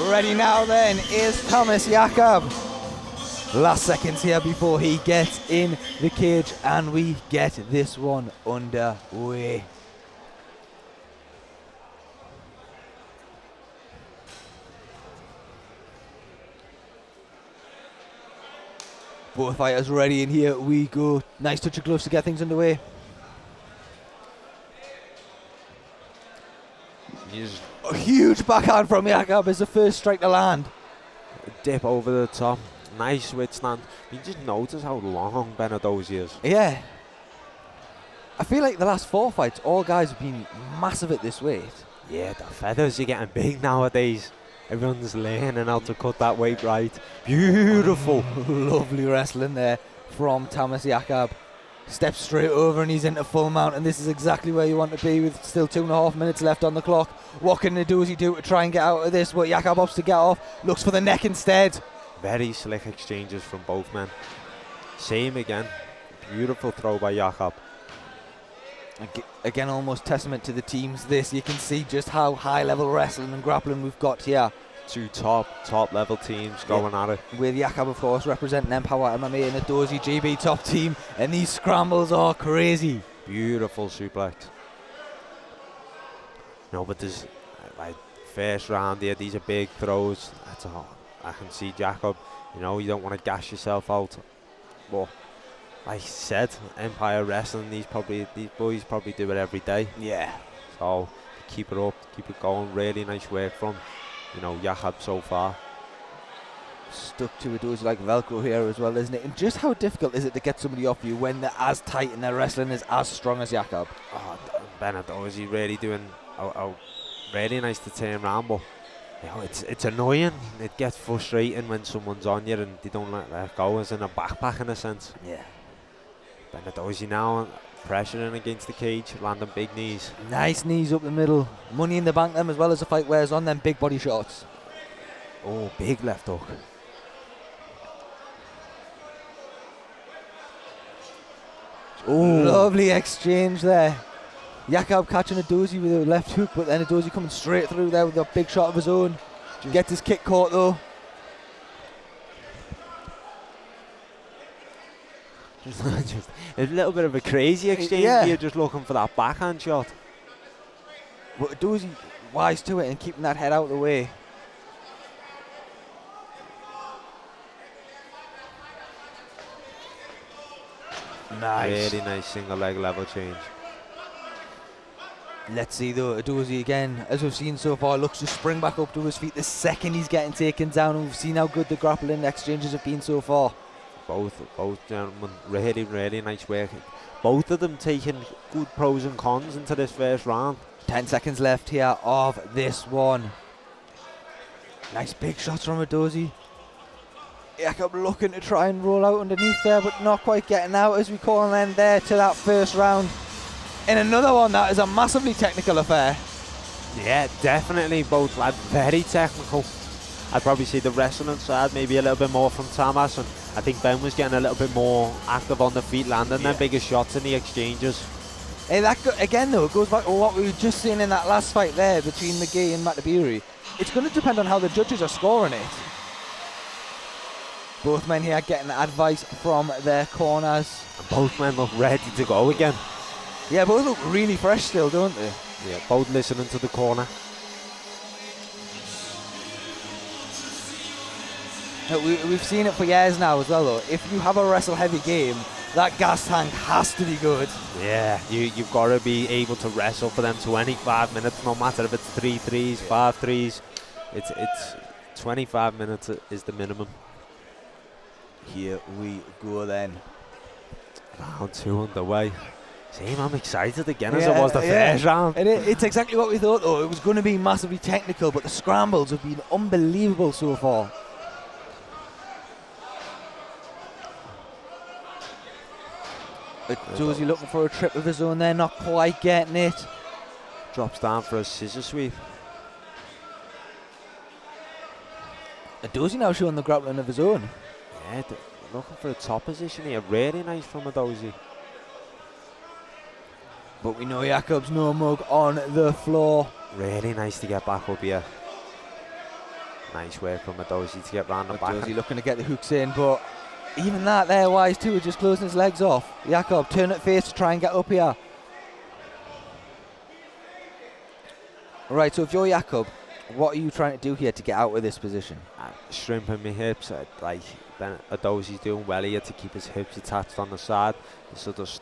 Ready now then is Thomas Jakob. Last seconds here before he gets in the cage, and we get this one underway. Both fighters ready, and here we go. Nice touch of gloves to get things underway. A huge backhand from Jakob as the first strike to land. Dip over the top. Nice switch stand. You just notice how long Benedozzi is. Yeah. I feel like the last 4 fights, all guys have been massive at this weight. Yeah, the feathers are getting big nowadays. Everyone's learning how to cut that weight right. Beautiful. Lovely wrestling there from Thomas Jakob. Steps straight over and he's into full mount, and this is exactly where you want to be with still 2.5 minutes left on the clock. What can Nadouzi do to try and get out of this? But Jakob opts to get off, looks for the neck instead. Very slick exchanges from both men. Same again. Beautiful throw by Jakob. Again, almost testament to the teams this. You can see just how high level wrestling and grappling we've got here. Two top level teams going at it. With Jakob, of course, representing Empower MMA and the Nadouzi GB top team. And these scrambles are crazy. Beautiful suplex. No, but there's like first round here. These are big throws. That's all. I can see Jakob. You know, you don't want to gas yourself out. But like I said, Empire Wrestling. These boys probably do it every day. Yeah. So keep it up, keep it going. Really nice work from, you know, Jakob so far. Stuck to a dozy like Velcro here as well, isn't it? And just how difficult is it to get somebody off you when they're as tight and their wrestling is as strong as Jakob? Oh, Benedozzi really doing really nice to turn around, but you know, it's annoying. It gets frustrating when someone's on you and they don't let go, as in a backpack in a sense. Yeah. Benedozzi now pressuring against the cage, landing big knees. Nice knees up the middle. Money in the bank them as well as the fight wears on them big body shots. Oh, big left hook. Oh, lovely exchange there. Jakob catching Nadouzi with a left hook, but then Nadouzi coming straight through there with a big shot of his own. Gets his kick caught though. Just a little bit of a crazy exchange here, just looking for that backhand shot. But Nadouzi wise to it and keeping that head out of the way. Nice. Really nice single leg level change. Let's see though, Nadouzi again, as we've seen so far, looks to spring back up to his feet the second he's getting taken down, and we've seen how good the grappling exchanges have been so far. Both gentlemen, really nice work. Both of them taking good pros and cons into this first round. 10 seconds left here of this one. Nice big shots from Nadouzi. Jakob looking to try and roll out underneath there, but not quite getting out, as we call an end there to that first round. In another one that is a massively technical affair. Yeah, definitely both lads very technical. I'd probably see the wrestling side maybe a little bit more from Thomas, and I think Ben was getting a little bit more active on the feet, landing their bigger shots in the exchanges. Hey, again though, it goes back to what we were just seeing in that last fight there between McGee and Matabiri. It's going to depend on how the judges are scoring it. Both men here getting advice from their corners. And both men look ready to go again. Yeah, both look really fresh still, don't they? Yeah, both listening to the corner. We've seen it for years now as well though. If you have a wrestle heavy game, that gas tank has to be good. Yeah, you've got to be able to wrestle for them 25 minutes, no matter if it's 3 threes, 5 threes. It's 25 minutes is the minimum. Here we go then. Round 2 underway. Same, I'm excited again as it was the first round. It's exactly what we thought though. It was going to be massively technical, but the scrambles have been unbelievable so far. Josie looking for a trip of his own there, not quite getting it. Drops down for a scissor sweep. Dozy now showing the grappling of his own. Yeah, looking for a top position here. Really nice from Dozy. But we know Jakob's no mug on the floor. Really nice to get back up here. Nice work from Adozi to get round the back. Adozi looking to get the hooks in, but even that there, Wise too, just closing his legs off. Jakob, turn it face to try and get up here. Right, so if you're Jakob, what are you trying to do here to get out of this position? Shrimping my hips, like Adozi's doing well here to keep his hips attached on the side. So just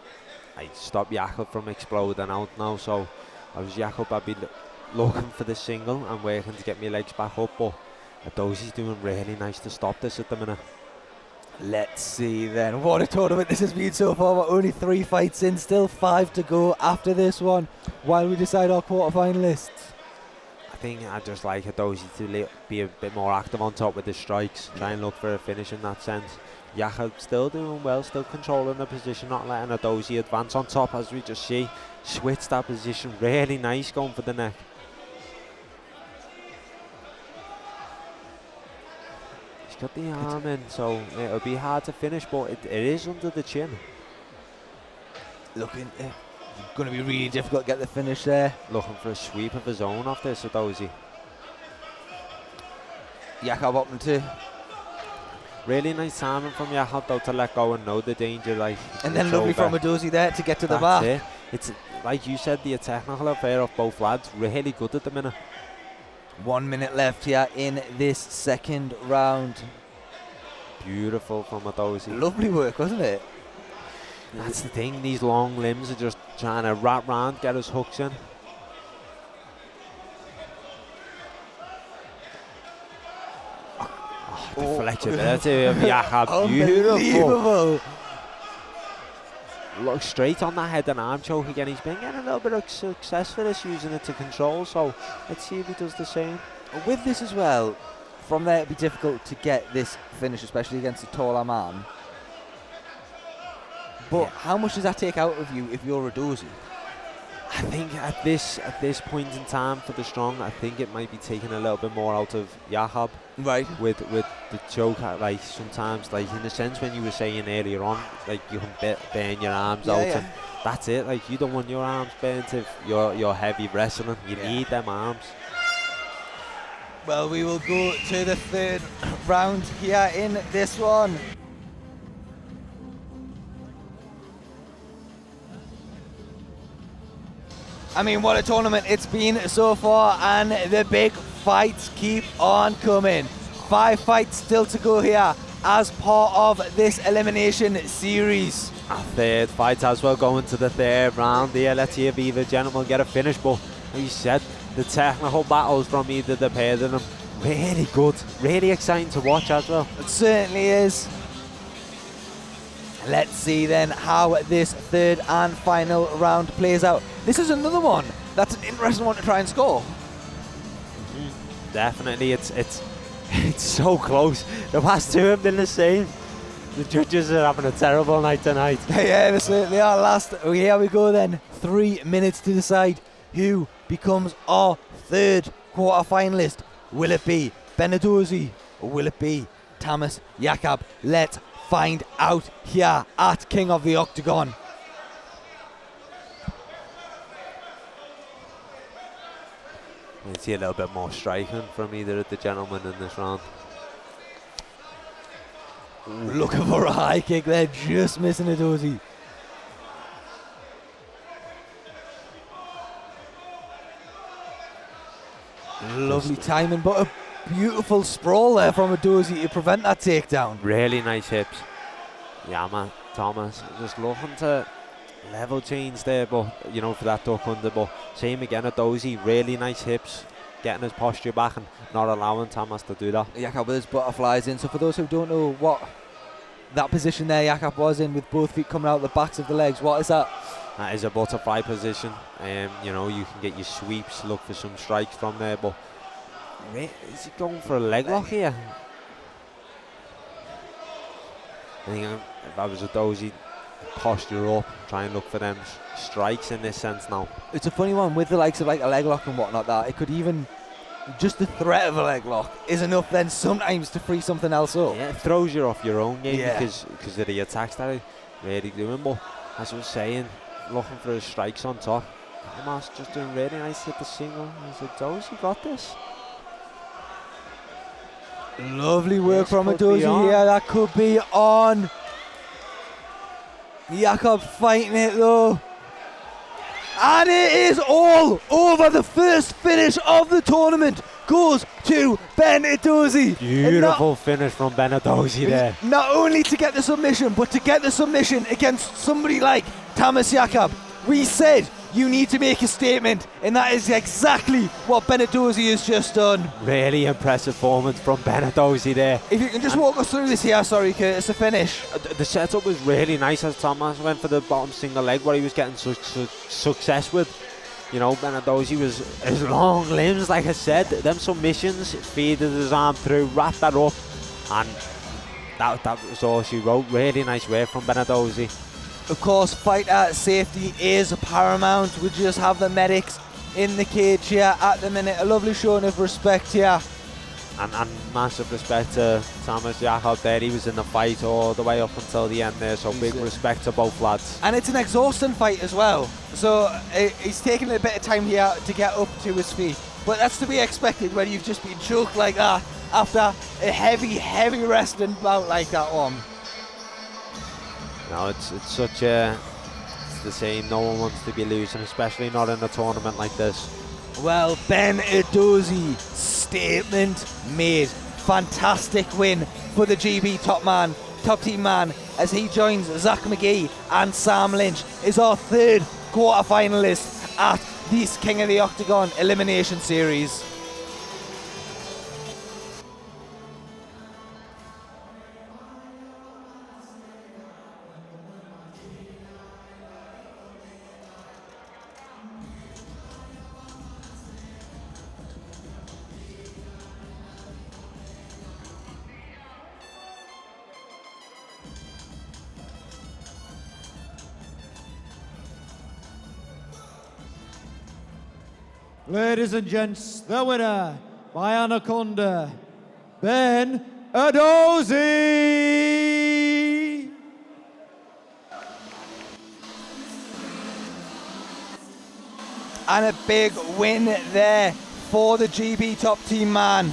stop Jakob from exploding out now. So I was Jakob, I'd be looking for the single and working to get my legs back up, but Adozi's doing really nice to stop this at the minute. Let's see then. What a tournament this has been so far. We're only 3 fights in, still 5 to go after this one while we decide our quarter-finalists. I think I just like Adozi to be a bit more active on top with his strikes, try and look for a finish in that sense. Jakob still doing well, still controlling the position, not letting Adozi advance on top, as we just see. Switch that position, really nice, going for the neck. He's got the arm in, so it'll be hard to finish, but it is under the chin. Looking, going to be really difficult to get the finish there. Looking for a sweep of his own off this, Adozi. Jakob up into. Really nice timing from Jakob though to let go and know the danger. Like, and then lovely from Adozi there to get to the back. It. It's like you said, the technical affair of both lads, really good at the minute. 1 minute left here in this second round. Beautiful from Adozi. Lovely work, wasn't it? That's the thing, these long limbs are just trying to wrap round, get his hooks in. The flexibility of Jakob, beautiful. Look straight on that head and arm choke again. He's been getting a little bit of success for this, using it to control, so let's see if he does the same. With this as well, from there it'd be difficult to get this finish, especially against a taller man. But how much does that take out of you if you're Adozi? I think at this point in time for the strong, I think it might be taking a little bit more out of Jakob. Right. With the choke, like sometimes, like in the sense when you were saying earlier on, like you can burn your arms out. And that's it. Like you don't want your arms burnt if you're heavy wrestling. You need them arms. Well, we will go to the third round here in this one. I mean, what a tournament it's been so far, and the big fights keep on coming. 5 fights still to go here as part of this elimination series. A third fight as well, going to the third round here. Let's see if either gentleman get a finish, but like you said, the technical battles from either the pair of them, really good, really exciting to watch as well. It certainly is. Let's see then how this third and final round plays out. This is another one that's an interesting one to try and score. Definitely, it's so close. The past two have been the same. The judges are having a terrible night tonight. Yeah, they certainly are. Here we go then. 3 minutes to decide who becomes our third quarter-finalist. Will it be Ben Adozi or will it be Thomas Jakob? Let's find out here at King of the Octagon. I see a little bit more striking from either of the gentlemen in this round. Looking for a high kick there, just missing Adozi. Lovely timing, but a beautiful sprawl there from Adozi to prevent that takedown. Really nice hips. Yama, Thomas, just looking to level change there, but you know, for that duck under. But same again, Adozi, really nice hips, getting his posture back and not allowing Thomas to do that. Jakob with his butterflies in. So for those who don't know what that position there Jakob was in, with both feet coming out the backs of the legs, what is that? That is a butterfly position. You know, you can get your sweeps, look for some strikes from there, but is he going for a leg lock here? I think if I was Adozi, posture up, try and look for them strikes in this sense now. It's a funny one with the likes of like a leg lock and whatnot, that it could even, just the threat of a leg lock is enough then sometimes to free something else up. Yeah, it throws you off your own game because of the attacks that are really doing. But as I was saying, looking for his strikes on top. Thomas just doing really nice, hit the single. He said, Adozi got this. Lovely work This from could be Adozi on. here. That could be on. Jakob fighting it though. And it is all over. The first finish of the tournament goes to Ben Adozi. Beautiful finish from Benedozzi there. Not only to get the submission, but to get the submission against somebody like Thomas Jakob. We said you need to make a statement, and that is exactly what Benedozzi has just done. Really impressive performance from Benedozzi there. If you can just walk us through this here, sorry Curtis, to finish. The setup was really nice as Thomas went for the bottom single leg where he was getting success with. You know, Benedozzi was his long limbs, like I said, them submissions, feeded his arm through, wrapped that up, and that was all she wrote. Really nice work from Benedozzi. Of course, fighter safety is paramount. We just have the medics in the cage here at the minute. A lovely showing of respect here. And massive respect to Thomas Jakob there. He was in the fight all the way up until the end there, so big respect to both lads. And it's an exhausting fight as well. So he's taking a bit of time here to get up to his feet. But that's to be expected when you've just been choked like that after a heavy wrestling bout like that one. No, it's such a, it's the same, no one wants to be losing, especially not in a tournament like this. Well, Ben Adozi, statement made. Fantastic win for the GB top team man, as he joins Zach McGee and Sam Lynch as our third quarter-finalist at this King of the Octagon Elimination Series. Ladies and gents, the winner by Anaconda, Ben Adozi. And a big win there for the GB top team man.